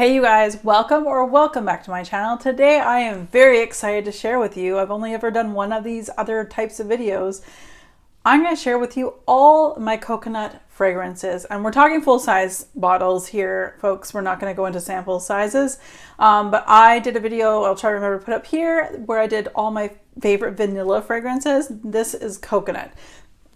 Hey you guys, welcome back to my channel. Today I am very excited to share with you. I've only ever done one of these other types of videos. I'm going to share with you all my coconut fragrances, and we're talking full-size bottles here, folks. We're not going to go into sample sizes, but I did a video, I'll try to remember to put up here, where I did all my favorite vanilla fragrances. This is coconut.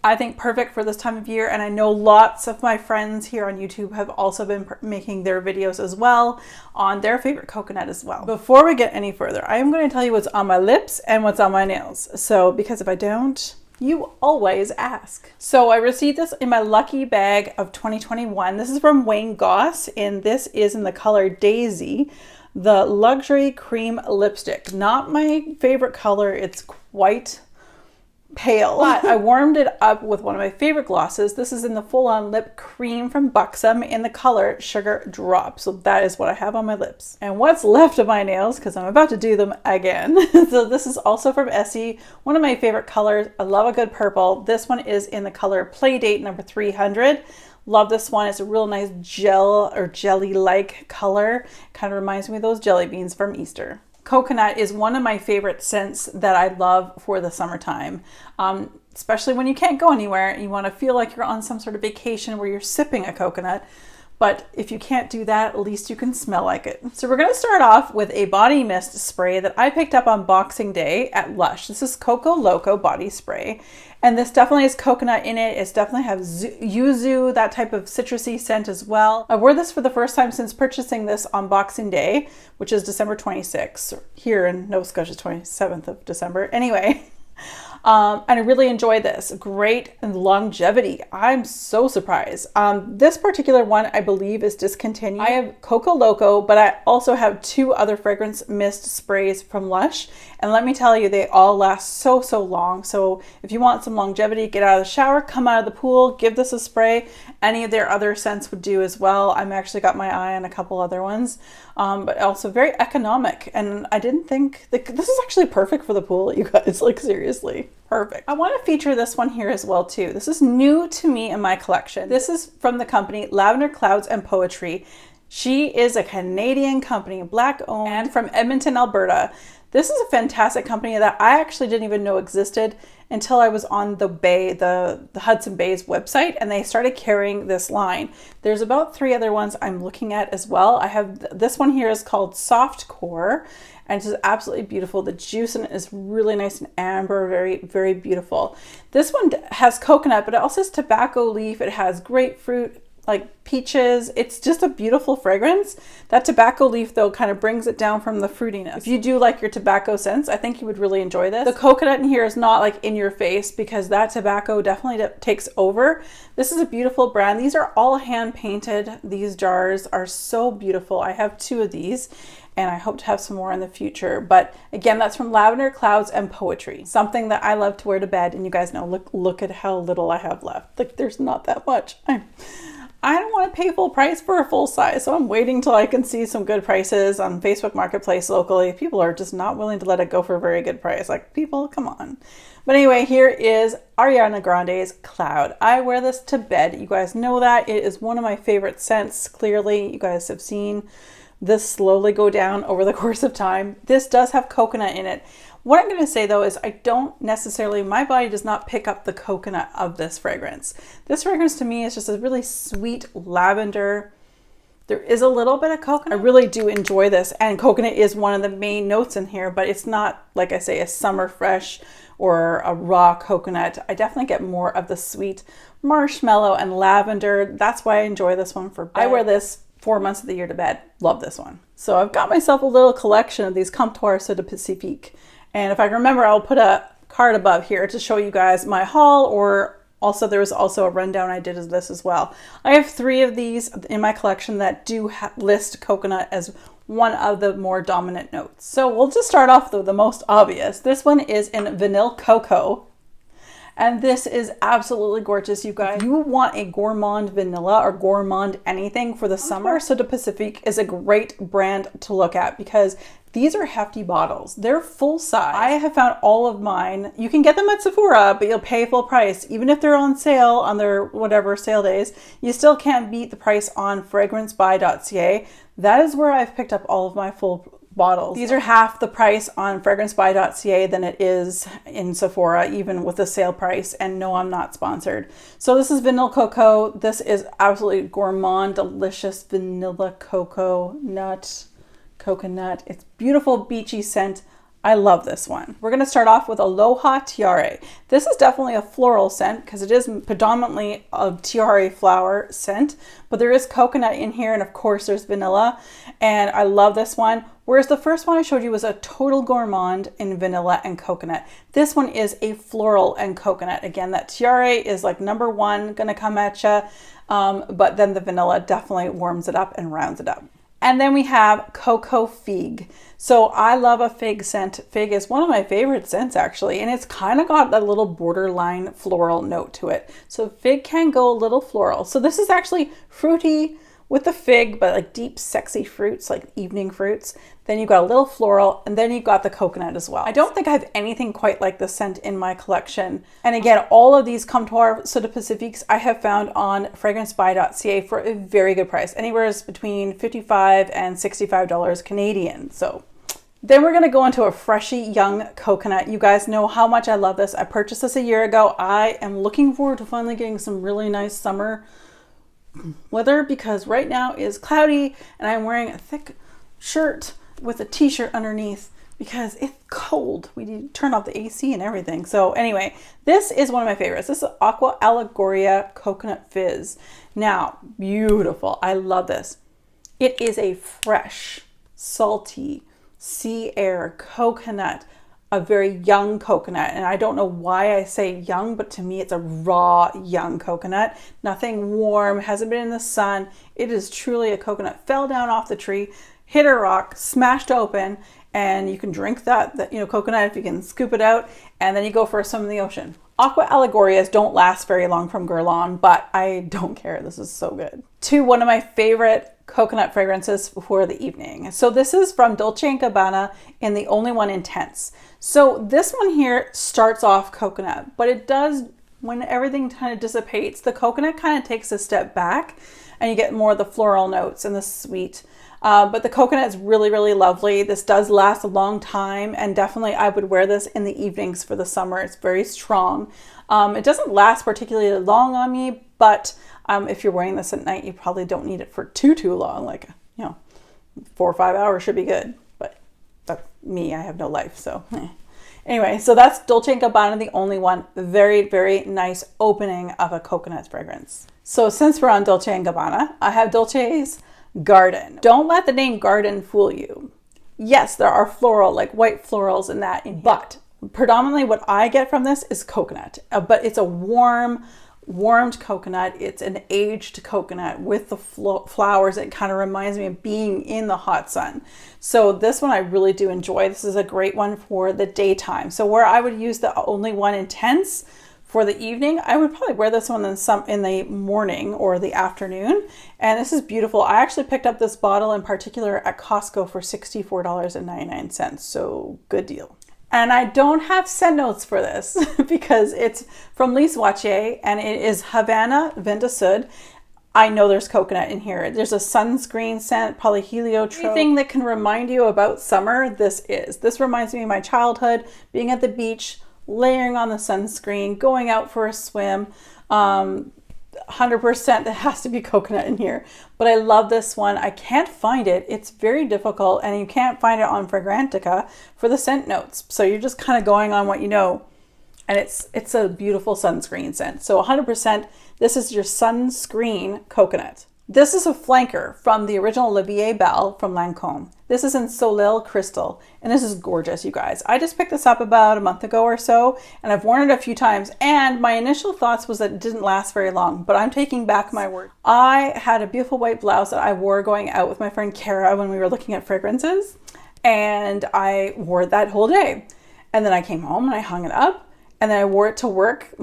I think perfect for this time of year, and I know lots of my friends here on YouTube have also been making their videos as well on their favorite coconut as well. Before we get any further, I am going to tell you what's on my lips and what's on my nails. So, because if I don't, you always ask. So I received this in my lucky bag of 2021. This is from Wayne Goss, and this is in the color Daisy, the luxury cream lipstick. Not my favorite color, it's quite pale, but I warmed it up with one of my favorite glosses. This is in the full-on lip cream from Buxom in the color Sugar Drop. So that is what I have on my lips. And what's left of my nails, because I'm about to do them again. So this is also from Essie, one of my favorite colors. I love a good purple. This one is in the color Playdate number 300. Love this one. It's a real nice gel or jelly-like color. Kind of reminds me of those jelly beans from Easter. Coconut is one of my favorite scents that I love for the summertime, especially when you can't go anywhere. You want to feel like you're on some sort of vacation where you're sipping a coconut. But if you can't do that, at least you can smell like it. So we're going to start off with a body mist spray that I picked up on Boxing Day at Lush. This is Coco Loco body spray. And this definitely has coconut in it. It's definitely has yuzu, that type of citrusy scent as well. I wore this for the first time since purchasing this on Boxing Day, which is December 26th. Here in Nova Scotia, 27th of December. Anyway. And I really enjoy this. Great longevity. I'm so surprised. This particular one, I believe, is discontinued. I have Coco Loco, but I also have two other fragrance mist sprays from Lush. And let me tell you, they all last so long. So if you want some longevity, get out of the shower, come out of the pool, give this a spray. Any of their other scents would do as well. I'm actually got my eye on a couple other ones, but also very economic. And I didn't think this is actually perfect for the pool, you guys, like seriously. Perfect. I want to feature this one here as well too. This is new to me in my collection. This is from the company Lavender Clouds and Poetry. She is a Canadian company, Black owned, and from Edmonton, Alberta. This is a fantastic company that I actually didn't even know existed until I was on the Hudson Bay's website, and they started carrying this line. There's about 3 other ones I'm looking at as well. I have this one here is called Soft Core, and it's just absolutely beautiful. The juice in it is really nice and amber, very beautiful. This one has coconut, but it also has tobacco leaf. It has grapefruit, like peaches. It's just a beautiful fragrance. That tobacco leaf though kind of brings it down from the fruitiness. If you do like your tobacco scents, I think you would really enjoy this. The coconut in here is not like in your face because that tobacco definitely takes over. This is a beautiful brand. These are all hand painted. These jars are so beautiful. I have 2 of these and I hope to have some more in the future. But again, that's from Lavender Clouds and Poetry. Something that I love to wear to bed, and you guys know, look at how little I have left. Like there's not that much. I don't want to pay full price for a full size, so I'm waiting till I can see some good prices on Facebook Marketplace locally. People are just not willing to let it go for a very good price. Like, people, come on. But anyway, here is Ariana Grande's Cloud. I wear this to bed. You guys know that. It is one of my favorite scents. Clearly, you guys have seen this slowly go down over the course of time. This does have coconut in it. What I'm going to say though is I don't necessarily, my body does not pick up the coconut of this fragrance. This fragrance to me is just a really sweet lavender. There is a little bit of coconut. I really do enjoy this, and coconut is one of the main notes in here, but it's not, like I say, a summer fresh or a raw coconut. I definitely get more of the sweet marshmallow and lavender. That's why I enjoy this one for bed. I wear this 4 months of the year to bed. Love this one. So I've got myself a little collection of these Comptoir de Pacifique. And if I remember, I'll put a card above here to show you guys my haul, or also there was also a rundown I did of this as well. I have 3 of these in my collection that do list coconut as one of the more dominant notes. So we'll just start off with the most obvious. This one is in Vanilla Cocoa. And this is absolutely gorgeous, you guys. If you want a gourmand vanilla or gourmand anything for the summer, Comptoir de Pacifique is a great brand to look at because These are hefty bottles. They're full size. I have found all of mine. You can get them at Sephora, but you'll pay full price. Even if they're on sale on their whatever sale days, you still can't beat the price on fragrancebuy.ca. That is where I've picked up all of my full bottles. These are half the price on fragrancebuy.ca than it is in Sephora, even with the sale price. And no, I'm not sponsored. So this is Vanilla Cocoa. This is absolutely gourmand, delicious vanilla coconut. It's beautiful, beachy scent. I love this one. We're going to start off with Aloha Tiare. This is definitely a floral scent because it is predominantly a tiare flower scent, but there is coconut in here, and of course there's vanilla, and I love this one. Whereas the first one I showed you was a total gourmand in vanilla and coconut. This one is a floral and coconut. Again, that tiare is like number one going to come at you, but then the vanilla definitely warms it up and rounds it up. And then we have Cocoa Fig. So I love a fig scent. Fig is one of my favorite scents actually, and it's kind of got a little borderline floral note to it. So fig can go a little floral. So this is actually fruity with the fig, but like deep, sexy fruits, like evening fruits. Then you've got a little floral, and then you've got the coconut as well. I don't think I have anything quite like this scent in my collection. And again, all of these Comptoir Eau de Pacifiques I have found on fragrancebuy.ca for a very good price, anywhere between $55 and $65 Canadian. So then we're gonna go into a freshy young coconut. You guys know how much I love this. I purchased this a year ago. I am looking forward to finally getting some really nice summer weather because right now is cloudy and I'm wearing a thick shirt with a t-shirt underneath because it's cold. We need to turn off the AC and everything. So anyway, this is one of my favorites. This is Aqua Allegoria Coconut Fizz. Now, beautiful. I love this. It is a fresh, salty, sea air coconut, a very young coconut. And I don't know why I say young, but to me it's a raw young coconut. Nothing warm, hasn't been in the sun. It is truly a coconut. Fell down off the tree, hit a rock, smashed open, and you can drink that coconut if you can scoop it out, and then you go for a swim in the ocean. Aqua Allegorias don't last very long from Guerlain, but I don't care. This is so good. To one of my favorite coconut fragrances for the evening. So this is from Dolce & Gabbana in the Only One Intense. So this one here starts off coconut, but it does, when everything kind of dissipates, the coconut kind of takes a step back and you get more of the floral notes and the sweet. But the coconut is really, really lovely. This does last a long time, and definitely I would wear this in the evenings for the summer. It's very strong. It doesn't last particularly long on me, but if you're wearing this at night, you probably don't need it for too long. Like, 4 or 5 hours should be good. But that's me, I have no life, so Anyway, so that's Dolce & Gabbana, the Only One. Very, very nice opening of a coconut fragrance. So since we're on Dolce & Gabbana, I have Dolce's Garden. Don't let the name Garden fool you. Yes, there are floral, like white florals in that, but predominantly what I get from this is coconut. But it's a warmed coconut. It's an aged coconut with the flowers. It kind of reminds me of being in the hot sun. So this one I really do enjoy. This is a great one for the daytime. So where I would use the Only One Intense for the evening, I would probably wear this one in the morning or the afternoon. And this is beautiful. I actually picked up this bottle in particular at Costco for $64.99. So good deal. And I don't have scent notes for this because it's from Lise Watier and it is Havana Vin de Sud. I know there's coconut in here. There's a sunscreen scent, probably heliotrope. Anything that can remind you about summer, this is. This reminds me of my childhood, being at the beach, layering on the sunscreen, going out for a swim. 100% there has to be coconut in here, but I love this one. I can't find it. It's very difficult, and you can't find it on Fragrantica for the scent notes. So you're just kind of going on what you know, and it's a beautiful sunscreen scent. So 100%, this is your sunscreen coconut. This is a flanker from the original La Vie Belle from Lancôme. This is in Soleil Crystal, and this is gorgeous, you guys. I just picked this up about a month ago or so, and I've worn it a few times, and my initial thoughts was that it didn't last very long, but I'm taking back my word. I had a beautiful white blouse that I wore going out with my friend Kara when we were looking at fragrances, and I wore it that whole day. And then I came home and I hung it up, and then I wore it to work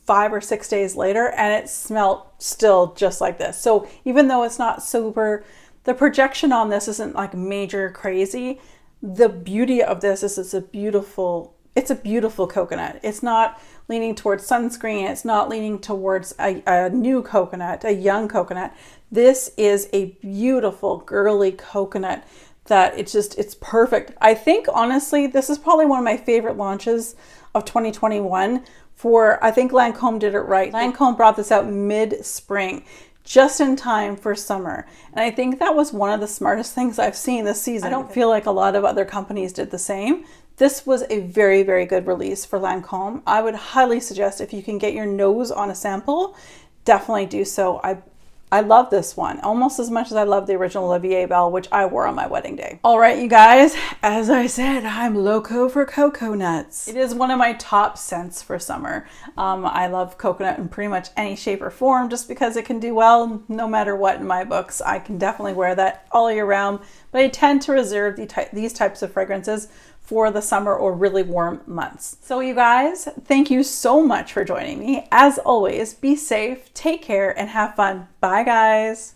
5 or 6 days later, and it smelled still just like this. So even though it's not super, the projection on this isn't like major crazy, The beauty of this is it's a beautiful coconut. It's not leaning towards sunscreen. It's not leaning towards a new coconut, a young coconut. This is a beautiful girly coconut that it's perfect. I think honestly, this is probably one of my favorite launches of 2021 I think Lancome did it right. Lancome brought this out mid-spring, just in time for summer. And I think that was one of the smartest things I've seen this season. I don't feel like a lot of other companies did the same. This was a very, very good release for Lancome. I would highly suggest if you can get your nose on a sample, definitely do so. I love this one almost as much as I love the original Olivier Belle, which I wore on my wedding day. All right, you guys, as I said, I'm loco for coconuts. It is one of my top scents for summer. I love coconut in pretty much any shape or form just because it can do well no matter what in my books. I can definitely wear that all year round, but I tend to reserve these types of fragrances for the summer or really warm months. So you guys, thank you so much for joining me. As always, be safe, take care, and have fun. Bye, guys.